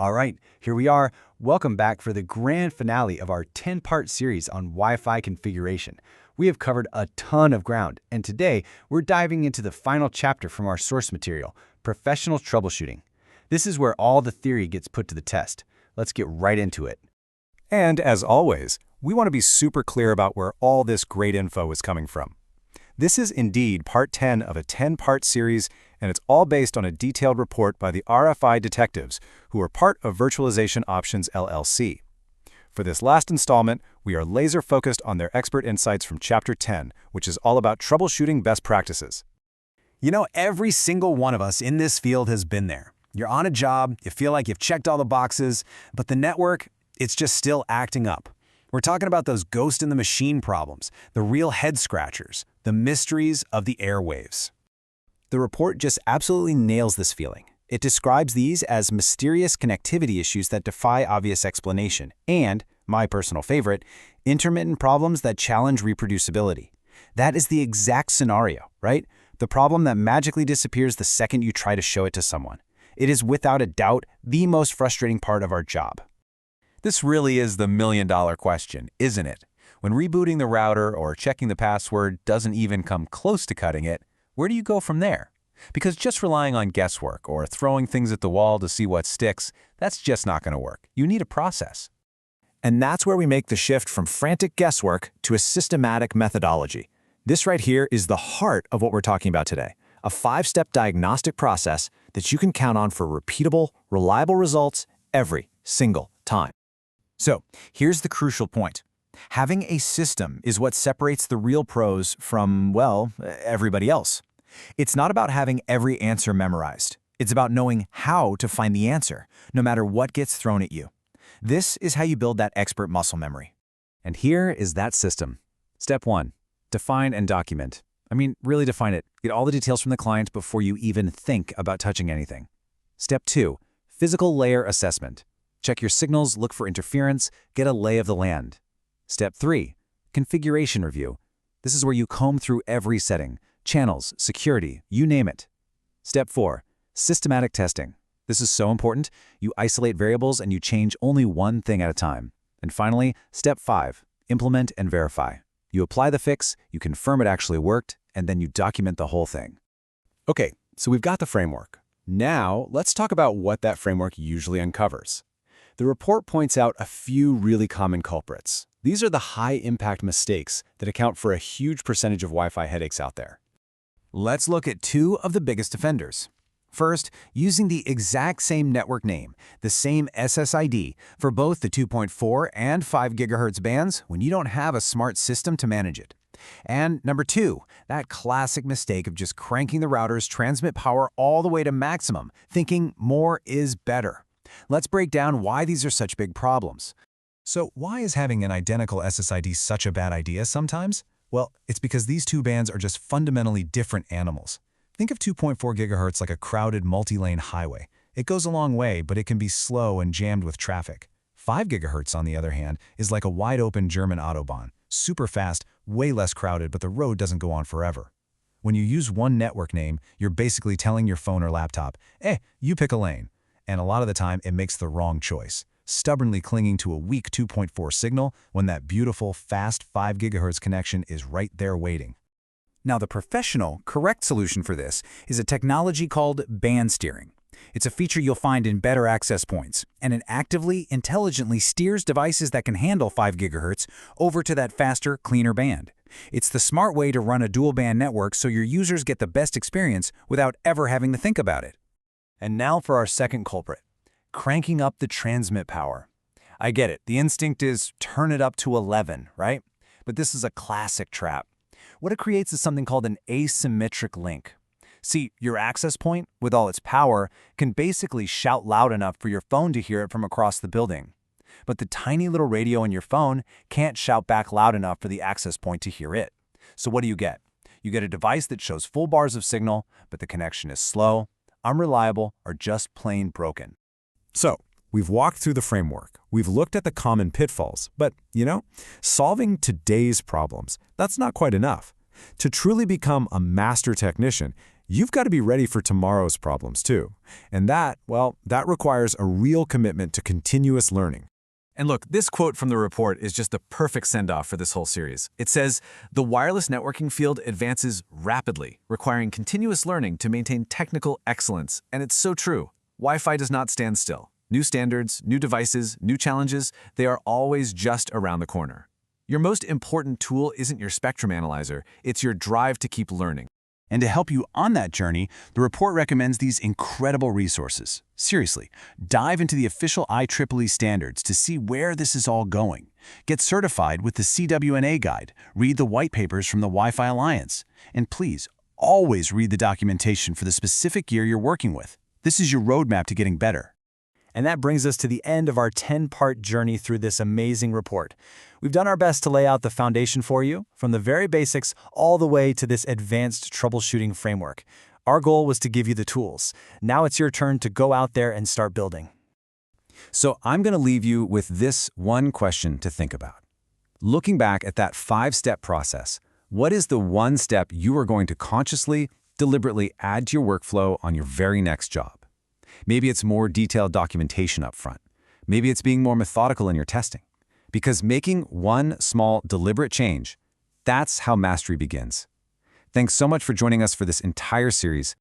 All right, here we are. Welcome back for the grand finale of our 10-part series on Wi-Fi configuration. We have covered a ton of ground, and today we're diving into the final chapter from our source material, professional troubleshooting. This is where all the theory gets put to the test. Let's get right into it. And as always, we want to be super clear about where all this great info is coming from. This is indeed part 10 of a 10-part series, and it's all based on a detailed report by the RFI detectives, who are part of Virtualization Options LLC. For this last installment, we are laser-focused on their expert insights from Chapter 10, which is all about troubleshooting best practices. You know, every single one of us in this field has been there. You're on a job, you feel like you've checked all the boxes, but the network, it's just still acting up. We're talking about those ghost-in-the-machine problems, the real head-scratchers, the mysteries of the airwaves. The report just absolutely nails this feeling. It describes these as mysterious connectivity issues that defy obvious explanation and, my personal favorite, intermittent problems that challenge reproducibility. That is the exact scenario, right? The problem that magically disappears the second you try to show it to someone. It is without a doubt the most frustrating part of our job. This really is the million-dollar question, isn't it? When rebooting the router or checking the password doesn't even come close to cutting it, where do you go from there? Because just relying on guesswork or throwing things at the wall to see what sticks, that's just not going to work. You need a process. And that's where we make the shift from frantic guesswork to a systematic methodology. This right here is the heart of what we're talking about today, a 5-step diagnostic process that you can count on for repeatable, reliable results every single time. So, here's the crucial point. Having a system is what separates the real pros from, well, everybody else. It's not about having every answer memorized. It's about knowing how to find the answer, no matter what gets thrown at you. This is how you build that expert muscle memory. And here is that system. Step 1. Define and document. I mean, really define it. Get all the details from the client before you even think about touching anything. Step 2. Physical layer assessment. Check your signals, look for interference, get a lay of the land. Step 3. Configuration review. This is where you comb through every setting, channels, security, you name it. Step 4. Systematic testing. This is so important. You isolate variables and you change only one thing at a time. And finally, Step 5. Implement and verify. You apply the fix, you confirm it actually worked, and then you document the whole thing. Okay, so we've got the framework. Now, let's talk about what that framework usually uncovers. The report points out a few really common culprits. These are the high-impact mistakes that account for a huge percentage of Wi-Fi headaches out there. Let's look at 2 of the biggest offenders. First, using the exact same network name, the same SSID, for both the 2.4 and 5 GHz bands when you don't have a smart system to manage it. And number 2, that classic mistake of just cranking the router's transmit power all the way to maximum, thinking more is better. Let's break down why these are such big problems. So why is having an identical SSID such a bad idea sometimes? Well, it's because these 2 bands are just fundamentally different animals. Think of 2.4 GHz like a crowded multi-lane highway. It goes a long way, but it can be slow and jammed with traffic. 5 GHz, on the other hand, is like a wide-open German Autobahn. Super fast, way less crowded, but the road doesn't go on forever. When you use one network name, you're basically telling your phone or laptop, you pick a lane. And a lot of the time, it makes the wrong choice, stubbornly clinging to a weak 2.4 signal when that beautiful, fast 5 GHz connection is right there waiting. Now, the professional, correct solution for this is a technology called band steering. It's a feature you'll find in better access points, and it actively, intelligently steers devices that can handle 5 GHz over to that faster, cleaner band. It's the smart way to run a dual-band network so your users get the best experience without ever having to think about it. And now for our second culprit, cranking up the transmit power. I get it, the instinct is turn it up to 11, right? But this is a classic trap. What it creates is something called an asymmetric link. See, your access point, with all its power, can basically shout loud enough for your phone to hear it from across the building. But the tiny little radio in your phone can't shout back loud enough for the access point to hear it. So what do? You get a device that shows full bars of signal, but the connection is slow, unreliable, or just plain broken. So, we've walked through the framework, we've looked at the common pitfalls, but, solving today's problems, that's not quite enough. To truly become a master technician, you've got to be ready for tomorrow's problems too. And that requires a real commitment to continuous learning. And look, this quote from the report is just the perfect send-off for this whole series. It says, "The wireless networking field advances rapidly, requiring continuous learning to maintain technical excellence." And it's so true. Wi-Fi does not stand still. New standards, new devices, new challenges, they are always just around the corner. Your most important tool isn't your spectrum analyzer, it's your drive to keep learning. And to help you on that journey, the report recommends these incredible resources. Seriously, dive into the official IEEE standards to see where this is all going. Get certified with the CWNA guide, read the white papers from the Wi-Fi Alliance, and please, always read the documentation for the specific gear you're working with. This is your roadmap to getting better. And that brings us to the end of our 10-part journey through this amazing report. We've done our best to lay out the foundation for you, from the very basics all the way to this advanced troubleshooting framework. Our goal was to give you the tools. Now it's your turn to go out there and start building. So I'm going to leave you with this one question to think about. Looking back at that 5-step process, what is the one step you are going to consciously, deliberately add to your workflow on your very next job? Maybe it's more detailed documentation up front. Maybe it's being more methodical in your testing. Because making one small, deliberate change, that's how mastery begins. Thanks so much for joining us for this entire series.